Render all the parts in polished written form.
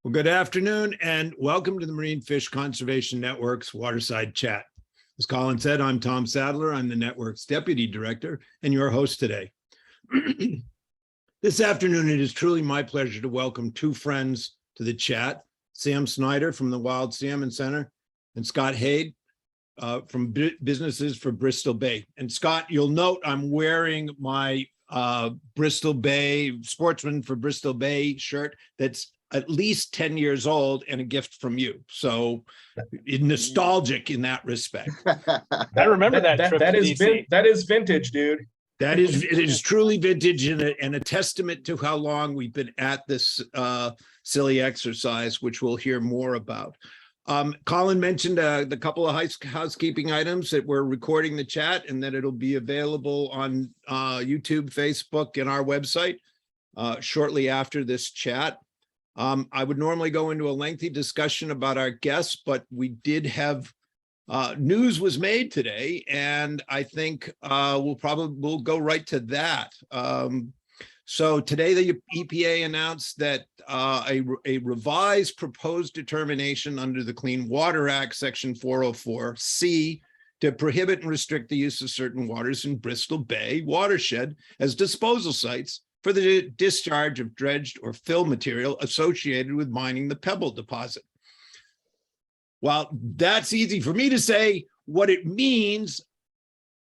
Well, good afternoon and welcome to the Marine Fish Conservation Network's Waterside Chat. As Colin said, I'm Tom Sadler. I'm the network's deputy director and your host today. This afternoon, it is truly my pleasure to welcome two friends to the chat, Sam Snyder from the Wild Salmon Center and Scott Haid from Businesses for Bristol Bay. And Scott, you'll note I'm wearing my Bristol Bay, Sportsman for Bristol Bay shirt that's at least 10 years old and a gift from you. So nostalgic in that respect. I remember that trip that to is DC. That is vintage, dude. It is truly vintage and a testament to how long we've been at this silly exercise, which we'll hear more about. Colin mentioned the couple of housekeeping items that we're recording the chat and that it'll be available on YouTube, Facebook, and our website shortly after this chat. I would normally go into a lengthy discussion about our guests, but we did have news was made today, and I think we'll go right to that. So today the EPA announced that a revised proposed determination under the Clean Water Act, Section 404C, to prohibit and restrict the use of certain waters in Bristol Bay watershed as disposal sites for the discharge of dredged or fill material associated with mining the Pebble deposit. Well, that's easy for me to say. What it means,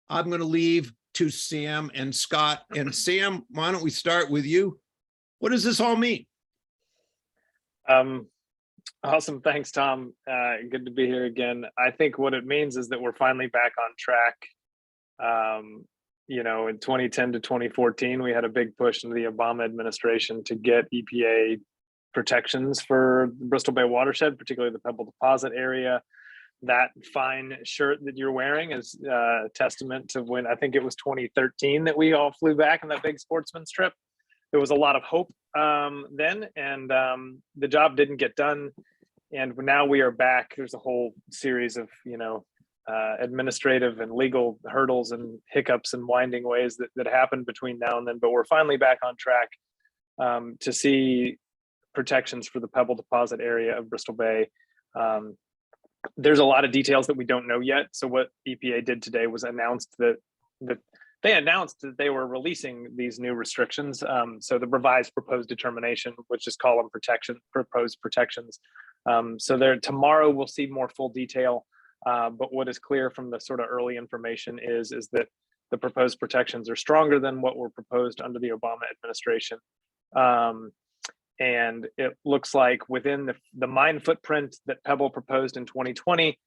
I'm going to leave to Sam and Scott. And Sam, why don't we start with you? What does this all mean? Awesome. Thanks, Tom. Good to be here again. I think what it means is that we're finally back on track. You know, in 2010 to 2014, we had a big push into the Obama administration to get EPA protections for the Bristol Bay watershed, particularly the Pebble deposit area. That fine shirt that you're wearing is a testament to when I think it was 2013 that we all flew back on that big sportsman's trip. There was a lot of hope then, and the job didn't get done. And now we are back. There's a whole series of, administrative and legal hurdles and hiccups and winding ways that happen between now and then, but we're finally back on track to see protections for the Pebble deposit area of Bristol Bay. There's a lot of details that we don't know yet. So what EPA did today was announced that they were releasing these new restrictions. So the revised proposed determination, which is called proposed protections. So there tomorrow we'll see more full detail. But what is clear from the sort of early information is that the proposed protections are stronger than what were proposed under the Obama administration. And it looks like within the mine footprint that Pebble proposed in 2020,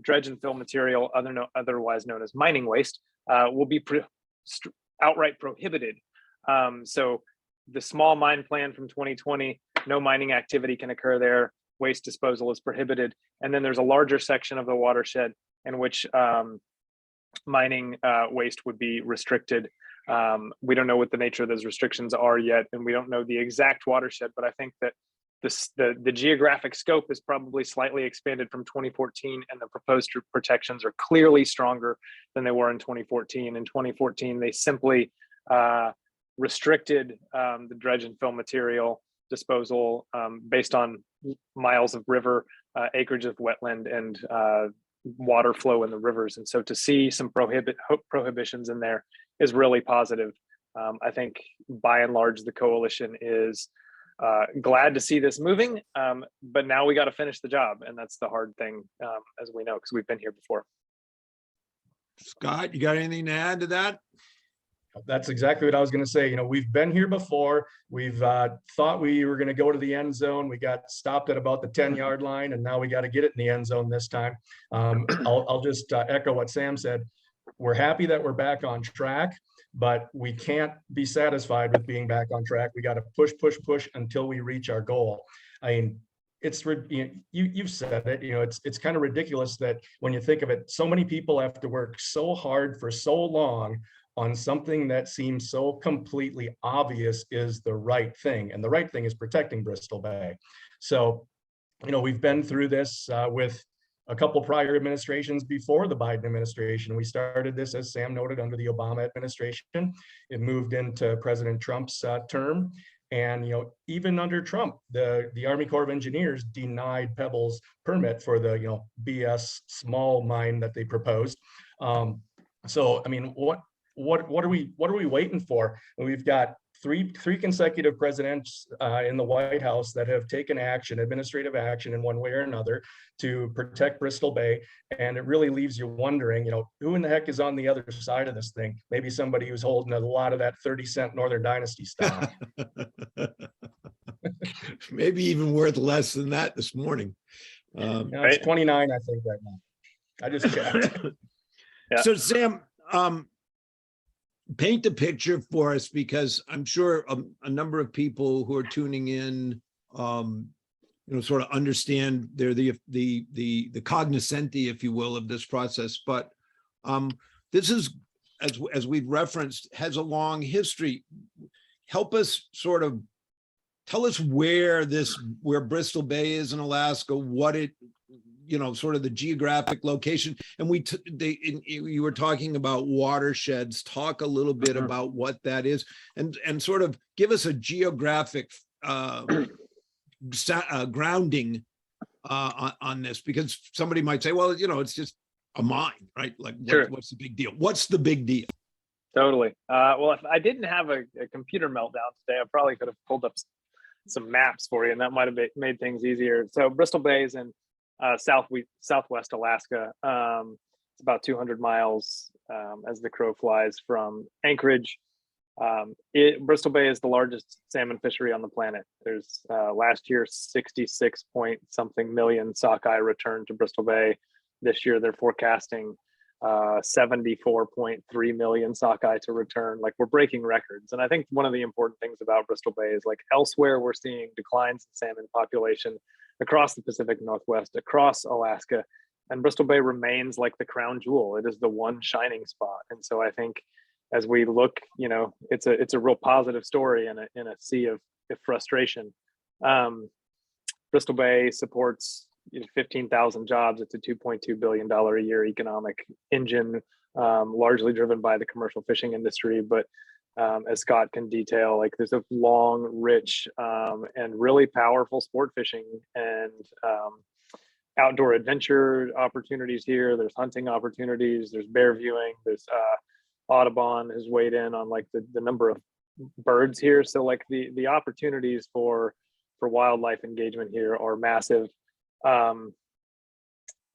dredge and fill material, otherwise known as mining waste, will be outright prohibited. So the small mine plan from 2020, no mining activity can occur there. Waste disposal is prohibited. And then there's a larger section of the watershed in which mining waste would be restricted. We don't know what the nature of those restrictions are yet, and we don't know the exact watershed, but I think that the geographic scope is probably slightly expanded from 2014, and the proposed protections are clearly stronger than they were in 2014. In 2014, they simply restricted the dredge and fill material disposal based on miles of river, acreage of wetland, and water flow in the rivers. And so to see some prohibitions in there is really positive. I think by and large, the coalition is glad to see this moving, but now we got to finish the job. And that's the hard thing, as we know, because we've been here before. Scott, you got anything to add to that? That's exactly what I was going to say. You know, we've been here before. We've thought we were going to go to the end zone. We got stopped at about the 10-yard line, and now we got to get it in the end zone this time. I'll just echo what Sam said. We're happy that we're back on track, but we can't be satisfied with being back on track. We got to push until we reach our goal. I mean, you've said it, it's kind of ridiculous that when you think of it, so many people have to work so hard for so long on something that seems so completely obvious is the right thing. And the right thing is protecting Bristol Bay. So, we've been through this with a couple prior administrations before the Biden administration. We started this, as Sam noted, under the Obama administration. It moved into President Trump's term. And, you know, even under Trump, the Army Corps of Engineers denied Pebble's permit for the, you know, BS small mine that they proposed. So, I mean, what are we waiting for? And we've got three consecutive presidents in the White House that have taken action, administrative action in one way or another to protect Bristol Bay. And it really leaves you wondering, you know, who in the heck is on the other side of this thing? Maybe somebody who's holding a lot of that 30-cent Northern Dynasty stock. Maybe even worth less than that this morning. Now it's 29, I think, right now. I just checked. Yeah. So Sam, paint the picture for us, because I'm sure a number of people who are tuning in, you know, sort of understand they're the cognoscenti, if you will, of this process. But this is, as we've referenced, has a long history. Help us sort of tell us where Bristol Bay is in Alaska, what it, you know, sort of the geographic location. And you were talking about watersheds. Talk a little bit about what that is, and sort of give us a geographic grounding on this, because somebody might say, well, you know, it's just a mine, right? Like, what's the big deal? What's the big deal? Totally. Well, if I didn't have a computer meltdown today, I probably could have pulled up some maps for you, and that might have made things easier. So Bristol Bay is in southwest Alaska. It's about 200 miles as the crow flies from Anchorage. Bristol Bay is the largest salmon fishery on the planet. There's last year 66 point something million sockeye returned to Bristol Bay. This year they're forecasting 74.3 million sockeye to return. Like, we're breaking records. And I think one of the important things about Bristol Bay is, like, elsewhere we're seeing declines in salmon population across the Pacific Northwest, across Alaska, and Bristol Bay remains like the crown jewel. It is the one shining spot. And so I think as we look, you know, it's a real positive story in a sea of frustration. Bristol Bay supports 15,000 jobs. It's a $2.2 billion a year economic engine, largely driven by the commercial fishing industry. But as Scott can detail, like, there's a long, rich, and really powerful sport fishing and outdoor adventure opportunities here. There's hunting opportunities. There's bear viewing. There's Audubon has weighed in on, like, the number of birds here. So, like, the opportunities for wildlife engagement here are massive.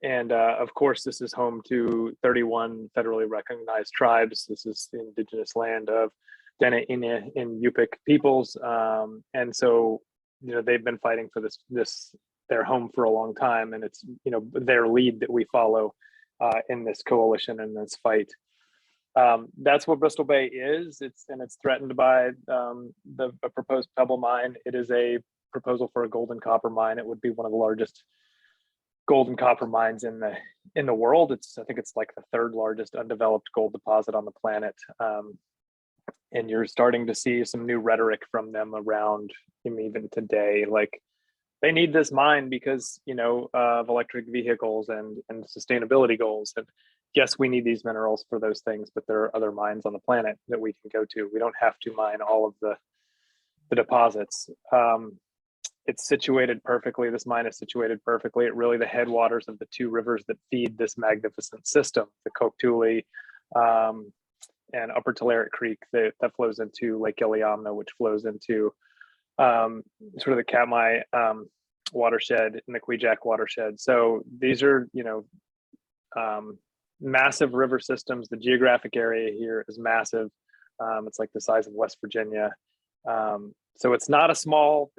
And of course, this is home to 31 federally recognized tribes. This is the indigenous land of Dene, Ine, and Yupik peoples. And so, you know, they've been fighting for this their home for a long time. And it's, you know, their lead that we follow in this coalition and this fight. That's what Bristol Bay is. It's threatened by the proposed Pebble Mine. It is a proposal for a gold and copper mine. It would be one of the largest gold and copper mines in the world. I think it's like the third largest undeveloped gold deposit on the planet. And you're starting to see some new rhetoric from them around him even today. Like, they need this mine because, you know, of electric vehicles and sustainability goals. And yes, we need these minerals for those things, but there are other mines on the planet that we can go to. We don't have to mine all of the deposits. It's situated perfectly. This mine is situated perfectly at really the headwaters of the two rivers that feed this magnificent system, the Koktuli and Upper Tulare Creek that flows into Lake Iliamna, which flows into sort of the Katmai watershed and the Kwijak watershed. So these are, you know, massive river systems. The geographic area here is massive. It's like the size of West Virginia. So it's not a small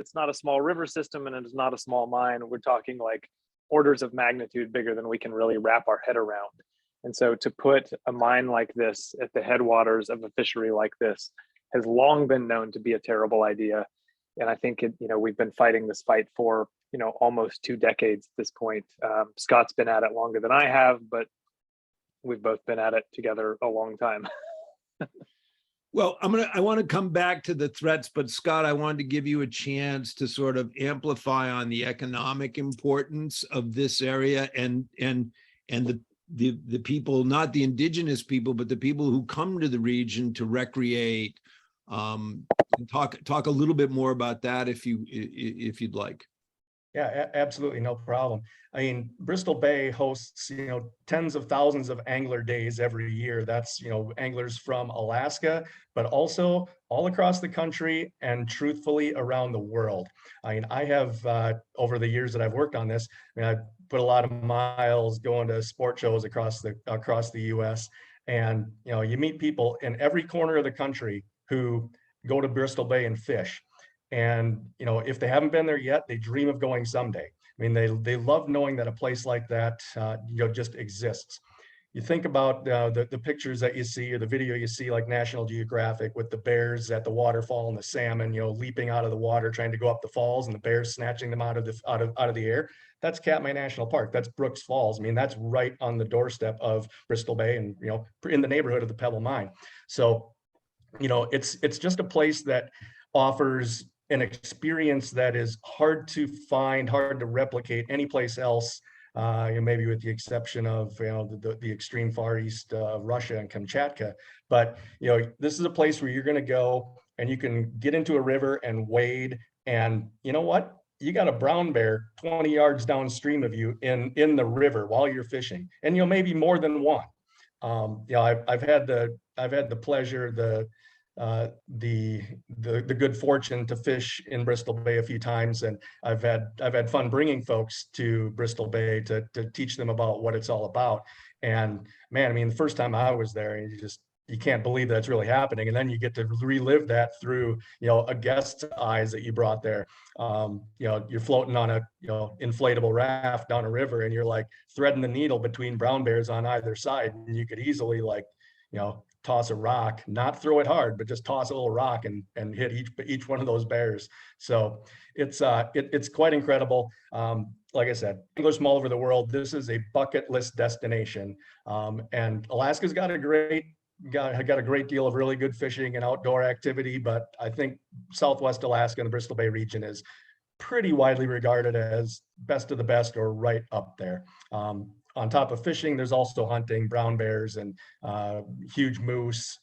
river system, and it is not a small mine. We're talking like orders of magnitude bigger than we can really wrap our head around. And so to put a mine like this at the headwaters of a fishery like this has long been known to be a terrible idea. And I think we've been fighting this fight for, you know, almost 2 decades at this point. Scott's been at it longer than I have, but we've both been at it together a long time. Well, I want to come back to the threats, but Scott, I wanted to give you a chance to sort of amplify on the economic importance of this area and the people, not the indigenous people, but the people who come to the region to recreate, and talk a little bit more about that if you'd like. Yeah, absolutely, no problem. I mean, Bristol Bay hosts, tens of thousands of angler days every year. That's, anglers from Alaska, but also all across the country and truthfully around the world. I mean, I have, over the years that I've worked on this, I put a lot of miles going to sport shows across the US. And, you meet people in every corner of the country who go to Bristol Bay and fish. And, if they haven't been there yet, they dream of going someday. I mean, they love knowing that a place like that, just exists. You think about the pictures that you see or the video you see, like National Geographic, with the bears at the waterfall and the salmon, leaping out of the water, trying to go up the falls, and the bears snatching them out of the air. That's Katmai National Park. That's Brooks Falls. I mean, that's right on the doorstep of Bristol Bay, and in the neighborhood of the Pebble Mine. So, it's just a place that offers an experience that is hard to find, hard to replicate anyplace else, maybe with the exception of the extreme far east of Russia and Kamchatka. But this is a place where you're going to go and you can get into a river and wade, and you know what? You got a brown bear 20 yards downstream of you in the river while you're fishing, and maybe more than one. I've had the pleasure, the good fortune to fish in Bristol Bay a few times, and I've had fun bringing folks to Bristol Bay to teach them about what it's all about. And man, I mean, the first time I was there, you can't believe that's really happening, and then you get to relive that through a guest's eyes that you brought there. You're floating on a inflatable raft down a river, and you're like threading the needle between brown bears on either side, and you could easily toss a rock, not throw it hard, but just toss a little rock and hit each one of those bears. So it's quite incredible. Like I said, anglers from all over the world, this is a bucket list destination. And Alaska's got a great deal of really good fishing and outdoor activity, but I think Southwest Alaska and the Bristol Bay region is pretty widely regarded as best of the best, or right up there. On top of fishing, there's also hunting, brown bears and huge moose,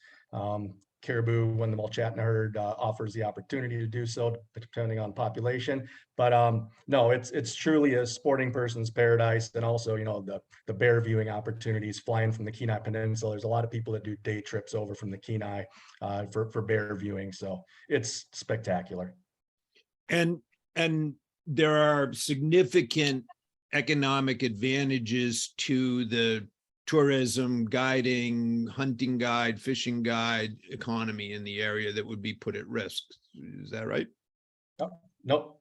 caribou when the Mulchatna herd offers the opportunity to do so, depending on population. But no, it's truly a sporting person's paradise. And also, the bear viewing opportunities flying from the Kenai Peninsula. There's a lot of people that do day trips over from the Kenai for bear viewing. So it's spectacular. And there are significant economic advantages to the tourism, guiding, hunting guide, fishing guide economy in the area that would be put at risk. Is that right? No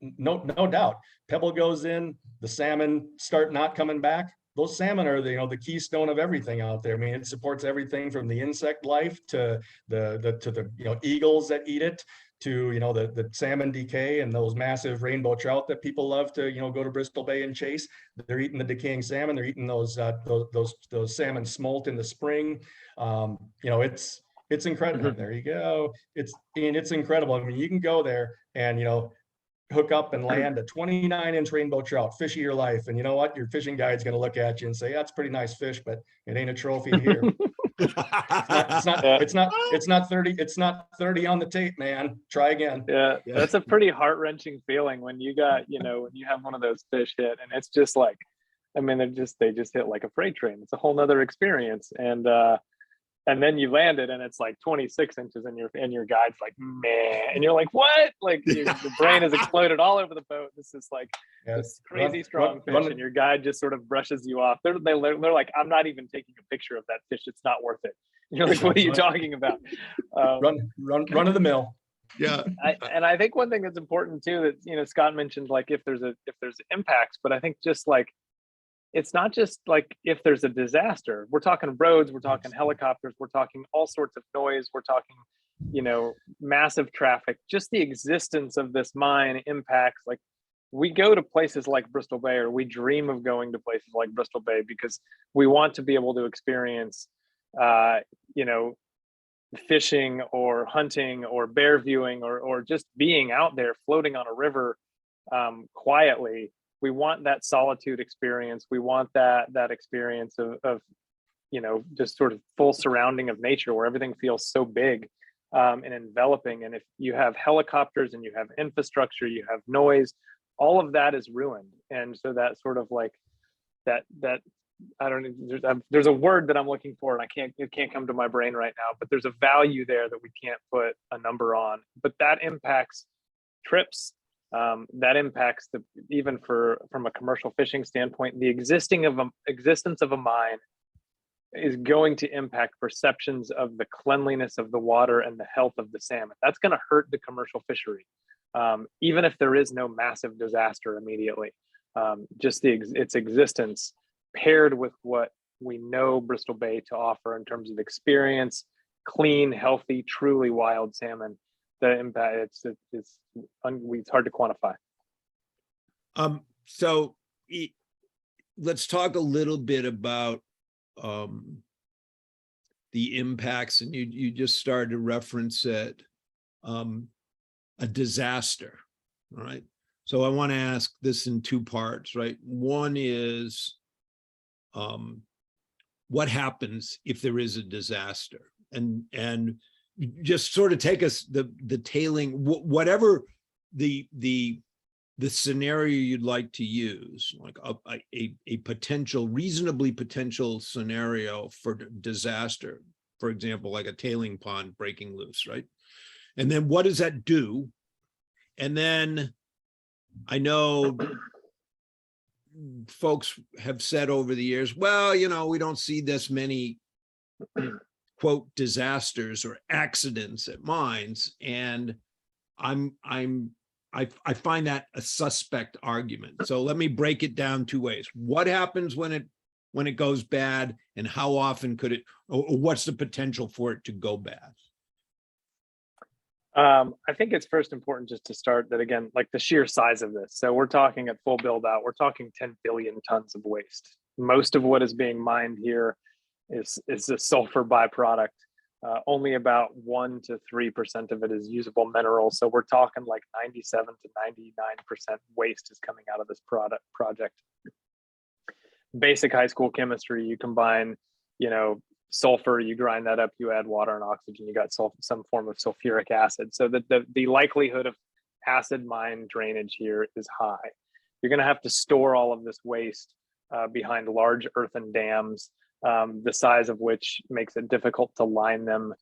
doubt. Pebble goes in, the salmon start not coming back. Those salmon are the keystone of everything out there. I mean, it supports everything from the insect life to the eagles that eat it, to the salmon decay and those massive rainbow trout that people love to go to Bristol Bay and chase. They're eating the decaying salmon. They're eating those salmon smolt in the spring. It's incredible. There you go. It's incredible. I mean, you can go there and hook up and land a 29-inch rainbow trout, fish of your life, and you know what? Your fishing guide's going to look at you and say, "That's a pretty nice fish, but it ain't a trophy here." It's not 30. It's not 30 on the tape, man. Try again. Yeah, that's a pretty heart-wrenching feeling when you got, when you have one of those fish hit, and it's just like, I mean, they just hit like a freight train. It's a whole nother experience. And then you land it and it's like 26 inches and your guide's like, man, and you're like, what? Like your brain has exploded all over the boat. This is like this crazy strong fish, and your guide just sort of brushes you off. They're like, I'm not even taking a picture of that fish. It's not worth it. And you're like, what are you talking about? Run of the mill. Yeah. And I think one thing that's important too, that Scott mentioned, like if there's impacts, but I think just like, it's not just like if there's a disaster. We're talking roads, we're talking helicopters, we're talking all sorts of noise, we're talking, massive traffic. Just the existence of this mine impacts. Like we go to places like Bristol Bay, or we dream of going to places like Bristol Bay because we want to be able to experience, fishing or hunting or bear viewing or just being out there floating on a river quietly. We want that solitude experience. We want that experience of just sort of full surrounding of nature where everything feels so big. and enveloping. And if you have helicopters and you have infrastructure, you have noise, all of that is ruined. And so that sort of like that I don't know, there's a word that I'm looking for and it can't come to my brain right now, but there's a value there that we can't put a number on. But that impacts trips. That impacts even from a commercial fishing standpoint, the existence of a mine is going to impact perceptions of the cleanliness of the water and the health of the salmon. That's going to hurt the commercial fishery, even if there is no massive disaster immediately. Just its existence paired with what we know Bristol Bay to offer in terms of experience, clean, healthy, truly wild salmon. The impact it's hard to quantify. So let's talk a little bit about the impacts, and you just started to reference it, a disaster. All right. So I want to ask this in two parts, right? One is what happens if there is a disaster, and just sort of take us the tailing, whatever the scenario you'd like to use, like a potential, reasonably potential scenario for disaster, for example, like a tailing pond breaking loose, right? And then what does that do? And then I know folks have said over the years, well, you know, we don't see this many quote disasters or accidents at mines, and I find that a suspect argument. So let me break it down two ways. What happens when it goes bad, and how often could it, or what's the potential for it to go bad? I think it's first important just to start that, again, like the sheer size of this. So we're talking at full build out, we're talking 10 billion tons of waste. Most of what is being mined here is a sulfur byproduct. Only about 1 to 3% of it is usable mineral. So we're talking like 97 to 99% waste is coming out of this project. Basic high school chemistry, you combine, you know, sulfur, you grind that up, you add water and oxygen, you got some form of sulfuric acid. So the likelihood of acid mine drainage here is high. You're going to have to store all of this waste behind large earthen dams, the size of which makes it difficult to line them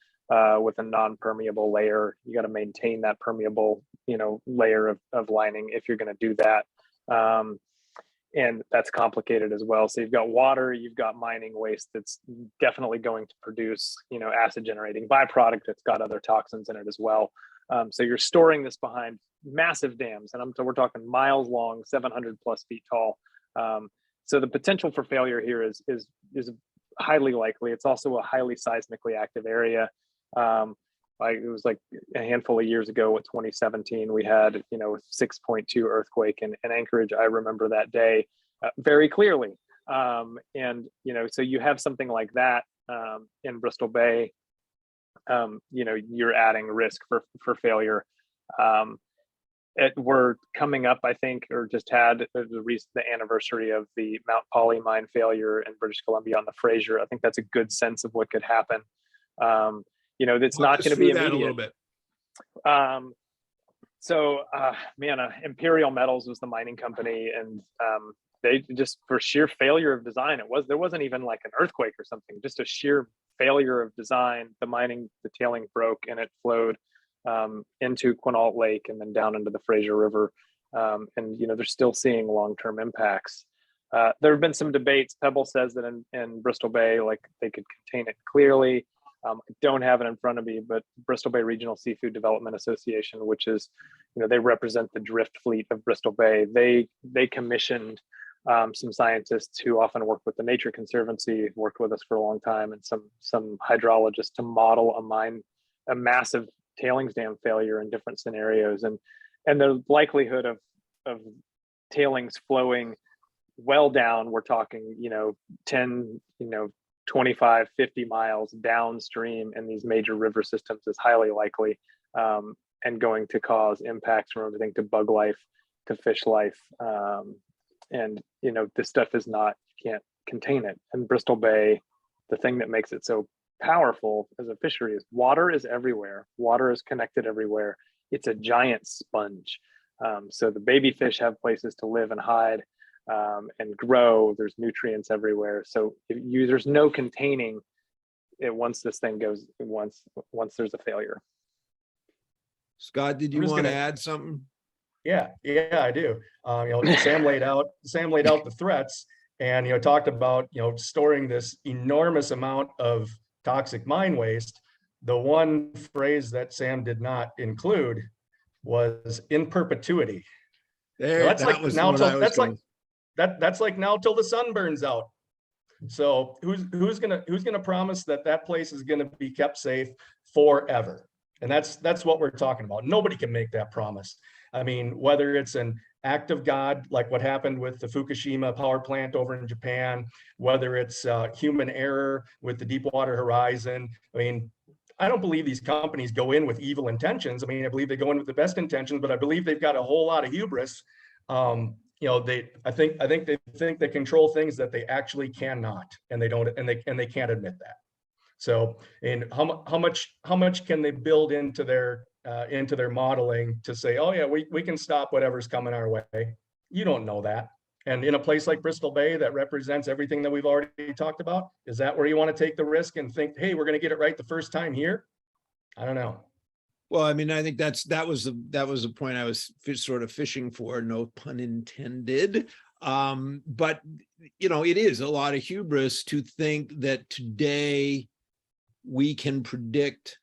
with a non-permeable layer. You got to maintain that permeable, you know, layer of lining if you're going to do that. And that's complicated as well. So you've got water, you've got mining waste that's definitely going to produce, you know, acid generating byproduct that's got other toxins in it as well. So you're storing this behind massive dams, and so we're talking miles long, 700 plus feet tall. So the potential for failure here is highly likely. It's also a highly seismically active area. It was like a handful of years ago, with 2017, we had, you know, 6.2 earthquake in Anchorage. I remember that day very clearly. And, you know, so you have something like that in Bristol Bay, you know, you're adding risk for failure. We're coming up, I think, or just had the anniversary of the Mount Polly mine failure in British Columbia on the Fraser. I think that's a good sense of what could happen. You know, it's not going to be immediate. A little bit. Imperial Metals was the mining company, and they just, for sheer failure of design, there wasn't even like an earthquake or something, just a sheer failure of design. The tailing broke and it flowed into Quinault Lake and then down into the Fraser River. And, you know, they're still seeing long-term impacts. There have been some debates. Pebble says that in Bristol Bay, like they could contain it clearly. I don't have it in front of me, but Bristol Bay Regional Seafood Development Association, which is, you know, they represent the drift fleet of Bristol Bay. They commissioned some scientists who often work with the Nature Conservancy, worked with us for a long time, and some hydrologists to model a massive tailings dam failure in different scenarios, and the likelihood of tailings flowing well down. We're talking, you know, 10, you know, 25, 50 miles downstream in these major river systems is highly likely, and going to cause impacts from everything to bug life to fish life. And, you know, this stuff is not, you can't contain it. And Bristol Bay, the thing that makes it so powerful as a fishery is water is everywhere. Water is connected everywhere. It's a giant sponge. So the baby fish have places to live and hide and grow. There's nutrients everywhere. So there's no containing it once this thing goes, once there's a failure. Scott, did you want to add something? Yeah, I do. Sam laid out the threats and, talked about, storing this enormous amount of toxic mine waste. The one phrase that Sam did not include was in perpetuity. That's like now till the sun burns out. So who's gonna promise that place is gonna be kept safe forever? And that's what we're talking about. Nobody can make that promise. I mean, whether it's an act of God, like what happened with the Fukushima power plant over in Japan, whether it's human error with the Deepwater Horizon. I mean, I don't believe these companies go in with evil intentions. I mean, I believe they go in with the best intentions, but I believe they've got a whole lot of hubris. I think they think they control things that they actually cannot, and they don't, and they can't admit that. So, and how much can they build into their modeling to say, oh yeah, we can stop whatever's coming our way? You don't know that. And in a place like Bristol Bay that represents everything that we've already talked about, is that where you want to take the risk and think, hey, we're going to get it right the first time here? I don't know. Well, I mean, I think that was the point I was sort of fishing for, no pun intended. But it is a lot of hubris to think that today we can predict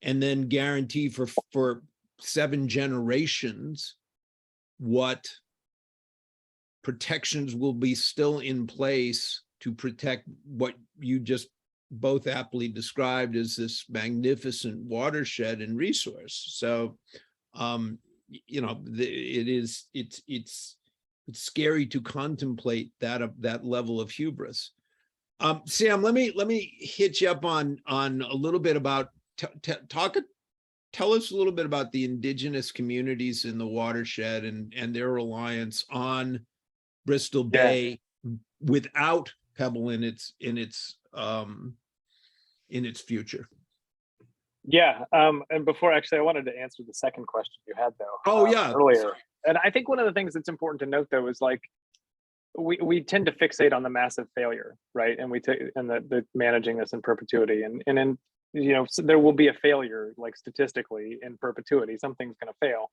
and then guarantee for 7 generations what protections will be still in place to protect what you just both aptly described as this magnificent watershed and resource. So, it's scary to contemplate that level of hubris. Sam, let me hit you up on a little bit about tell us a little bit about the indigenous communities in the watershed and their reliance on Bristol Bay without Pebble in its future. Yeah, and before, actually, I wanted to answer the second question you had though. Oh yeah, earlier. Sorry. And I think one of the things that's important to note though is like we tend to fixate on the massive failure, right? And the managing this in perpetuity, and then so there will be a failure, like statistically in perpetuity, something's going to fail.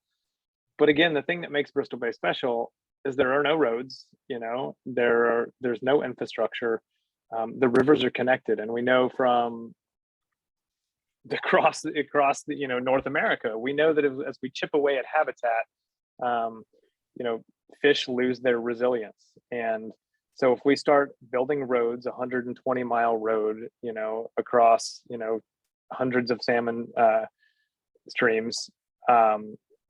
But again, the thing that makes Bristol Bay special is there are no roads. There's no infrastructure. The rivers are connected, and we know from across the North America, we know that as we chip away at habitat, fish lose their resilience. And so if we start building roads, 120-mile road, across hundreds of salmon streams,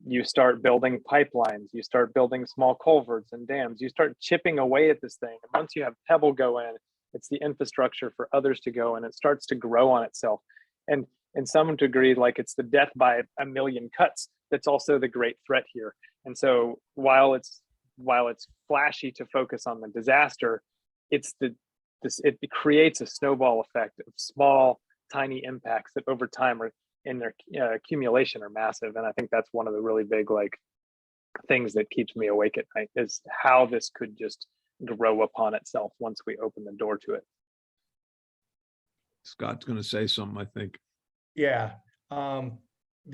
you start building pipelines, you start building small culverts and dams, you start chipping away at this thing. And once you have Pebble go in, it's the infrastructure for others to go, and it starts to grow on itself. And in some degree, like it's the death by a million cuts that's also the great threat here. And so while it's flashy to focus on the disaster, it creates a snowball effect of small, tiny impacts that over time are in their accumulation are massive. And I think that's one of the really big things that keeps me awake at night, is how this could just grow upon itself once we open the door to it. Scott's going to say something, I think. Yeah, the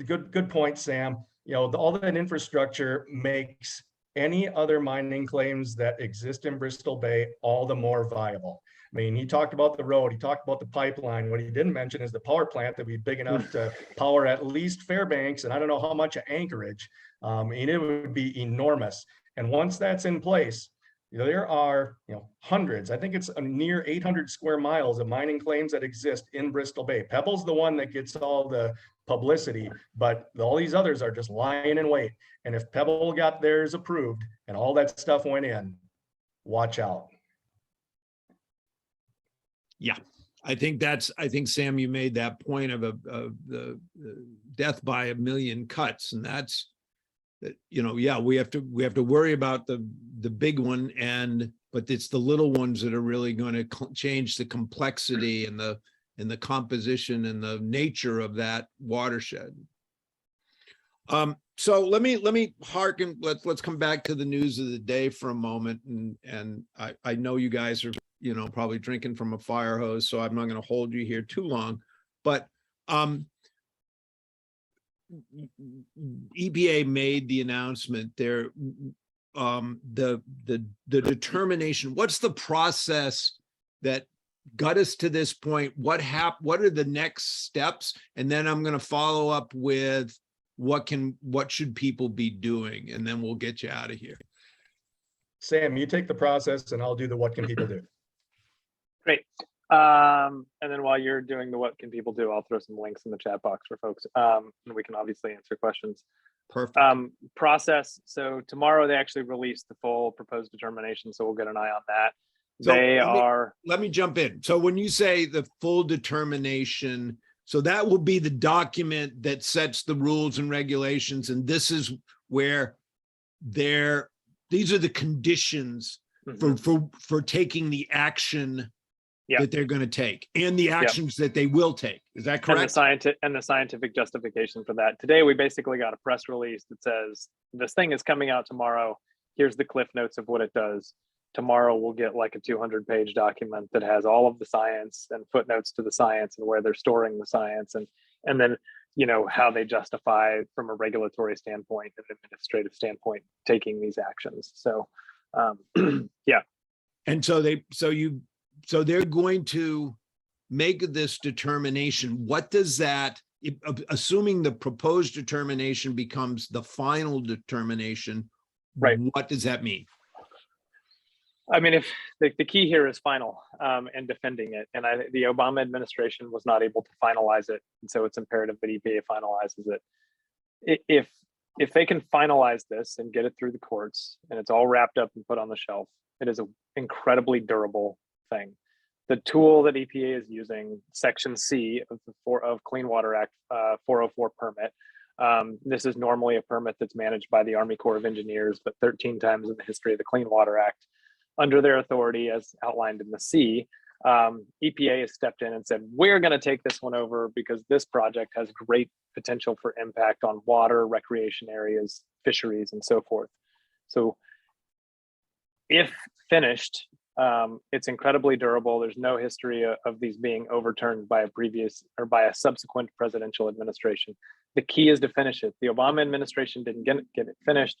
good point, Sam. All that infrastructure makes any other mining claims that exist in Bristol Bay all the more viable. I mean, he talked about the road, he talked about the pipeline. What he didn't mention is the power plant that would be big enough to power at least Fairbanks, and I don't know how much of Anchorage. It would be enormous. And once that's in place, there are hundreds, I think it's a near 800 square miles of mining claims that exist in Bristol Bay. Pebble's the one that gets all the publicity, but all these others are just lying in wait. And if Pebble got theirs approved and all that stuff went in, watch out. Yeah, I think Sam, you made that point of the death by a million cuts, and that's we have to worry about the big one, but it's the little ones that are really going to change the complexity and and the composition and the nature of that watershed. So let me hearken, let's come back to the news of the day for a moment. And I know you guys are, you know, probably drinking from a fire hose, so I'm not going to hold you here too long. But EPA made the announcement there, the determination, what's the process that got us to this point? What are the next steps? And then I'm going to follow up with what should people be doing? And then we'll get you out of here. Sam, you take the process and I'll do the what can people do. Great. And then while you're doing the what can people do, I'll throw some links in the chat box for folks. And we can obviously answer questions. Perfect. Process. So tomorrow they actually release the full proposed determination. So we'll get an eye on that. So let me jump in. So when you say the full determination, so that will be the document that sets the rules and regulations. And this is where these are the conditions for taking the action that they're going to take and the actions that they will take. Is that correct? And the scientific justification for that. Today, we basically got a press release that says this thing is coming out tomorrow. Here's the cliff notes of what it does. Tomorrow we'll get like a 200-page document that has all of the science and footnotes to the science and where they're storing the science and then, you know, how they justify from a regulatory standpoint and administrative standpoint taking these actions. So yeah. And so they're going to make this determination. What does that, assuming the proposed determination becomes the final determination, right? What does that mean? I mean, if the key here is final and defending it, and the Obama administration was not able to finalize it, and so it's imperative that EPA finalizes it. If they can finalize this and get it through the courts, and it's all wrapped up and put on the shelf, it is an incredibly durable thing. The tool that EPA is using, Section C of Clean Water Act 404 permit. This is normally a permit that's managed by the Army Corps of Engineers, but 13 times in the history of the Clean Water Act, under their authority as outlined in the C, EPA has stepped in and said, we're going to take this one over because this project has great potential for impact on water, recreation areas, fisheries, and so forth. So if finished, it's incredibly durable. There's no history of these being overturned by a previous or by a subsequent presidential administration. The key is to finish it. The Obama administration didn't get it finished.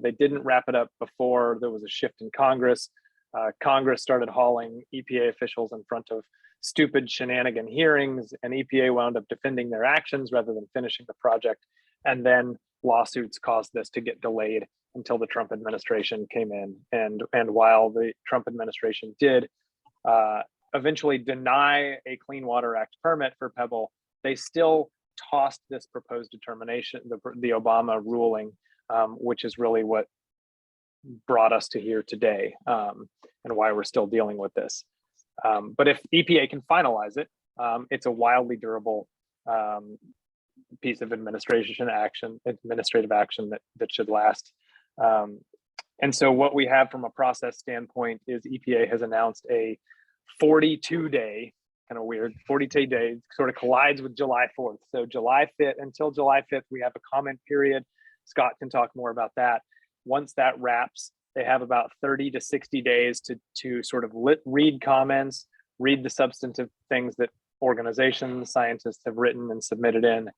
They didn't wrap it up before there was a shift in Congress. Congress started hauling EPA officials in front of stupid shenanigan hearings, and EPA wound up defending their actions rather than finishing the project. And then lawsuits caused this to get delayed until the Trump administration came in. And while the Trump administration did eventually deny a Clean Water Act permit for Pebble, they still tossed this proposed determination, the Obama ruling, which is really what brought us to here today, and why we're still dealing with this. But if EPA can finalize it, it's a wildly durable piece of administrative action that should last. And so what we have from a process standpoint is EPA has announced a 42-day, kind of weird, 42-day, sort of collides with July 4th. So July 5th, until July 5th, we have a comment period. Scott can talk more about that. Once that wraps, they have about 30 to 60 days to sort of read comments, read the substantive things that organizations, scientists have written and submitted in.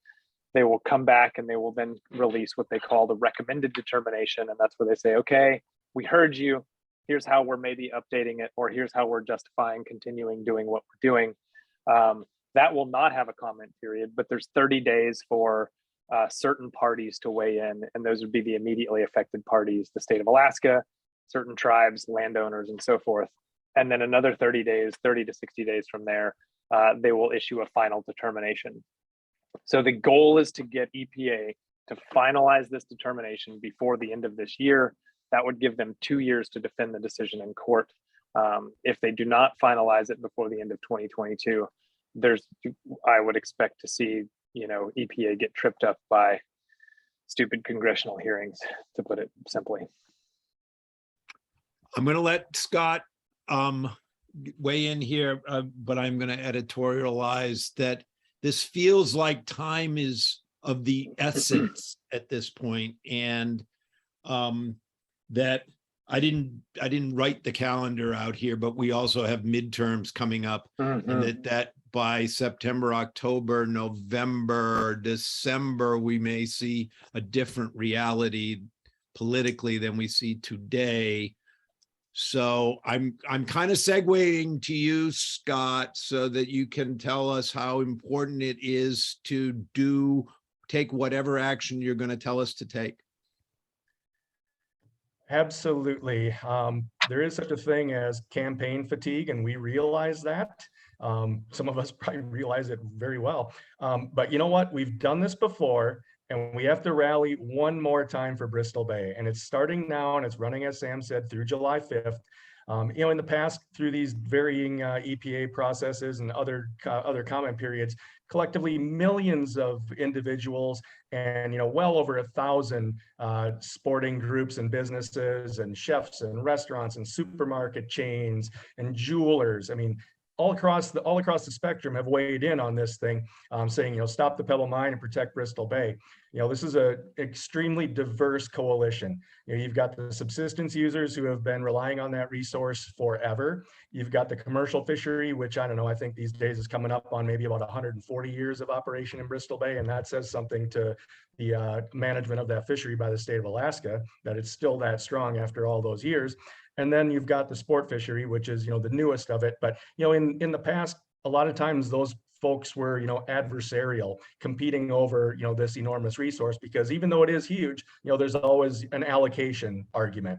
They will come back and they will then release what they call the recommended determination. And that's where they say, okay, we heard you. Here's how we're maybe updating it, or here's how we're justifying continuing doing what we're doing. That will not have a comment period, but there's 30 days for certain parties to weigh in, and those would be the immediately affected parties, the state of Alaska, certain tribes, landowners, and so forth. And then another 30 days, 30 to 60 days from there, they will issue a final determination. So the goal is to get EPA to finalize this determination before the end of this year. That would give them 2 years to defend the decision in court. If they do not finalize it before the end of 2022, I would expect to see, EPA get tripped up by stupid congressional hearings, to put it simply. I'm going to let Scott weigh in here, but I'm going to editorialize that this feels like time is of the essence at this point, and that I didn't write the calendar out here, but we also have midterms coming up, and that by September, October, November, December, we may see a different reality politically than we see today. So I'm kind of segueing to you, Scott, so that you can tell us how important it is to take whatever action you're going to tell us to take. Absolutely. There is such a thing as campaign fatigue, and we realize that. Some of us probably realize it very well. But you know what? We've done this before, and we have to rally one more time for Bristol Bay. And it's starting now, and it's running, as Sam said, through July 5th. You know, in the past, through these varying EPA processes and other comment periods, collectively millions of individuals and, you know, well over 1,000 sporting groups and businesses and chefs and restaurants and supermarket chains and jewelers. I mean, all across the spectrum have weighed in on this thing, saying, you know, stop the Pebble Mine and protect Bristol Bay. You know, this is an extremely diverse coalition. You know, you've got the subsistence users who have been relying on that resource forever. You've got the commercial fishery, which I don't know, I think these days is coming up on maybe about 140 years of operation in Bristol Bay. And that says something to the management of that fishery by the state of Alaska, that it's still that strong after all those years. And then you've got the sport fishery, which is, you know, the newest of it. But, you know, in the past, a lot of times those folks were, you know, adversarial, competing over, you know, this enormous resource, because even though it is huge, you know, there's always an allocation argument.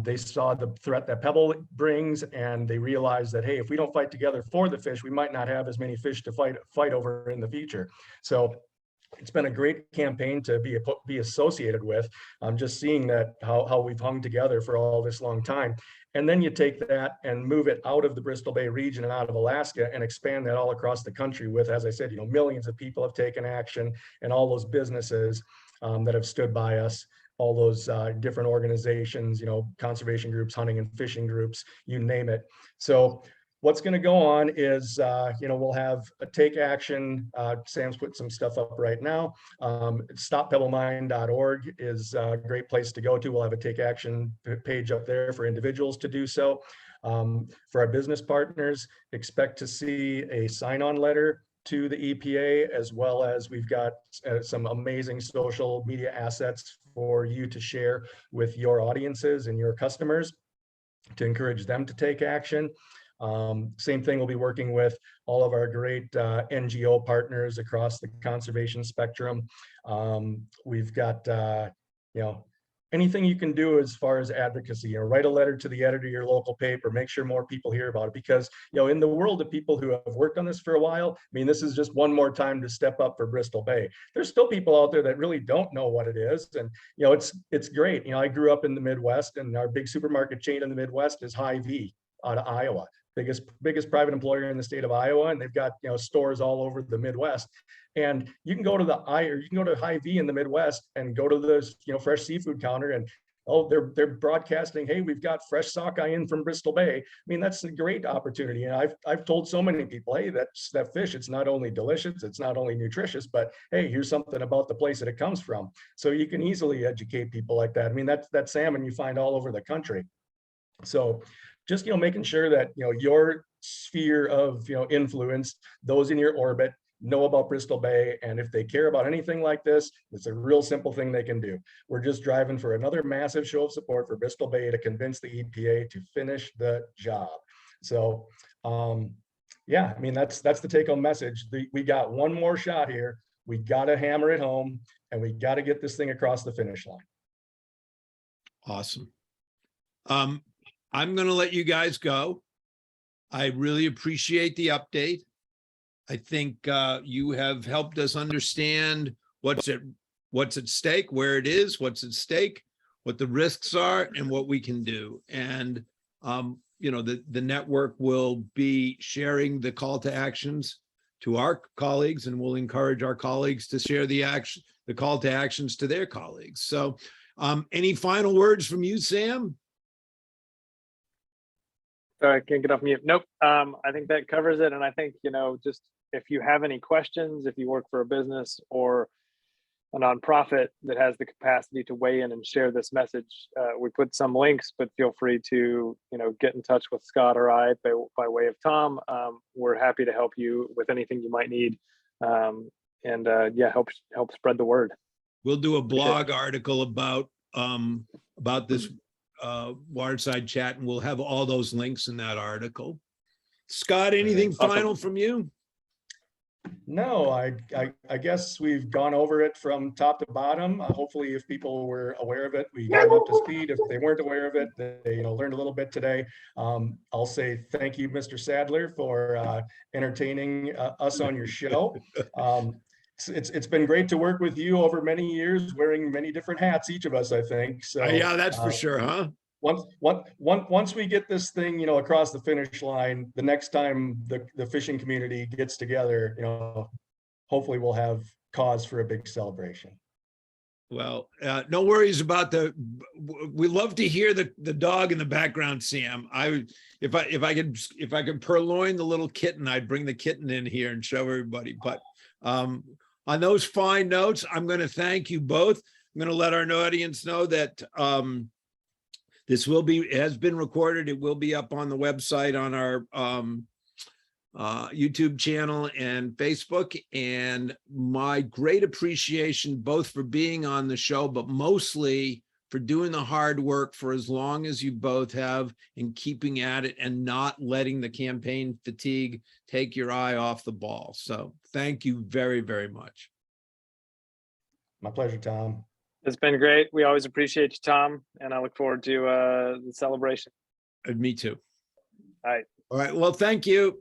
They saw the threat that Pebble brings, and they realized that, hey, if we don't fight together for the fish, we might not have as many fish to fight over in the future. So it's been a great campaign to be associated with. Just seeing that how we've hung together for all this long time. And then you take that and move it out of the Bristol Bay region and out of Alaska and expand that all across the country with, as I said, you know, millions of people have taken action, and all those businesses that have stood by us, all those different organizations, you know, conservation groups, hunting and fishing groups, you name it. So what's going to go on is, you know, we'll have a take action. Sam's put some stuff up right now. Stoppebblemine.org is a great place to go to. We'll have a take action page up there for individuals to do so. For our business partners, expect to see a sign-on letter to the EPA, as well as we've got some amazing social media assets for you to share with your audiences and your customers to encourage them to take action. Same thing, we'll be working with all of our great NGO partners across the conservation spectrum. We've got, you know, anything you can do as far as advocacy, you know, write a letter to the editor of your local paper, make sure more people hear about it, because, you know, in the world of people who have worked on this for a while, I mean, this is just one more time to step up for Bristol Bay. There's still people out there that really don't know what it is. And, you know, it's great. You know, I grew up in the Midwest, and our big supermarket chain in the Midwest is Hy-Vee out of Iowa. Biggest private employer in the state of Iowa, and they've got, you know, stores all over the Midwest. And you can go to Hy-Vee in the Midwest and go to the, you know, fresh seafood counter, and oh, they're broadcasting, hey, we've got fresh sockeye in from Bristol Bay. I mean, that's a great opportunity. And I've told so many people, hey, that fish, it's not only delicious, it's not only nutritious, but hey, here's something about the place that it comes from. So you can easily educate people like that. I mean, that salmon you find all over the country. So just, you know, making sure that, you know, your sphere of, you know, influence, those in your orbit, know about Bristol Bay. And if they care about anything like this, it's a real simple thing they can do. We're just driving for another massive show of support for Bristol Bay to convince the EPA to finish the job. So yeah, I mean, that's the take-home message. We got one more shot here. We got to hammer it home, and we got to get this thing across the finish line. Awesome. I'm going to let you guys go. I really appreciate the update. I think you have helped us understand what's at stake, where it is, what's at stake, what the risks are, and what we can do. And you know, the network will be sharing the call to actions to our colleagues, and we'll encourage our colleagues to share the call to actions to their colleagues. So any final words from you, Sam? Sorry, I can't get off mute. Nope. I think that covers it. And I think, just if you have any questions, if you work for a business or a nonprofit that has the capacity to weigh in and share this message, we put some links, but feel free to, get in touch with Scott or I by way of Tom. We're happy to help you with anything you might need. Help spread the word. We'll do a blog article about this Waterside Chat, and we'll have all those links in that article. Scott, anything final from you? No, I guess we've gone over it from top to bottom. Hopefully, if people were aware of it, we got them up to speed. If they weren't aware of it, they learned a little bit today. I'll say thank you, Mr. Sadler, for entertaining us on your show. It's been great to work with you over many years, wearing many different hats, each of us, I think. So yeah, that's for sure, huh? Once we get this thing, across the finish line, the next time the fishing community gets together, hopefully we'll have cause for a big celebration. Well, no worries about we love to hear the dog in the background, Sam. If I could purloin the little kitten, I'd bring the kitten in here and show everybody. But on those fine notes, I'm going to thank you both. I'm going to let our audience know that this has been recorded. It will be up on the website, on our YouTube channel and Facebook. And my great appreciation both for being on the show, but mostly for doing the hard work for as long as you both have, and keeping at it and not letting the campaign fatigue take your eye off the ball. So thank you very, very much. My pleasure, Tom. It's been great. We always appreciate you, Tom, and I look forward to the celebration. Me too. All right. All right. Well, thank you.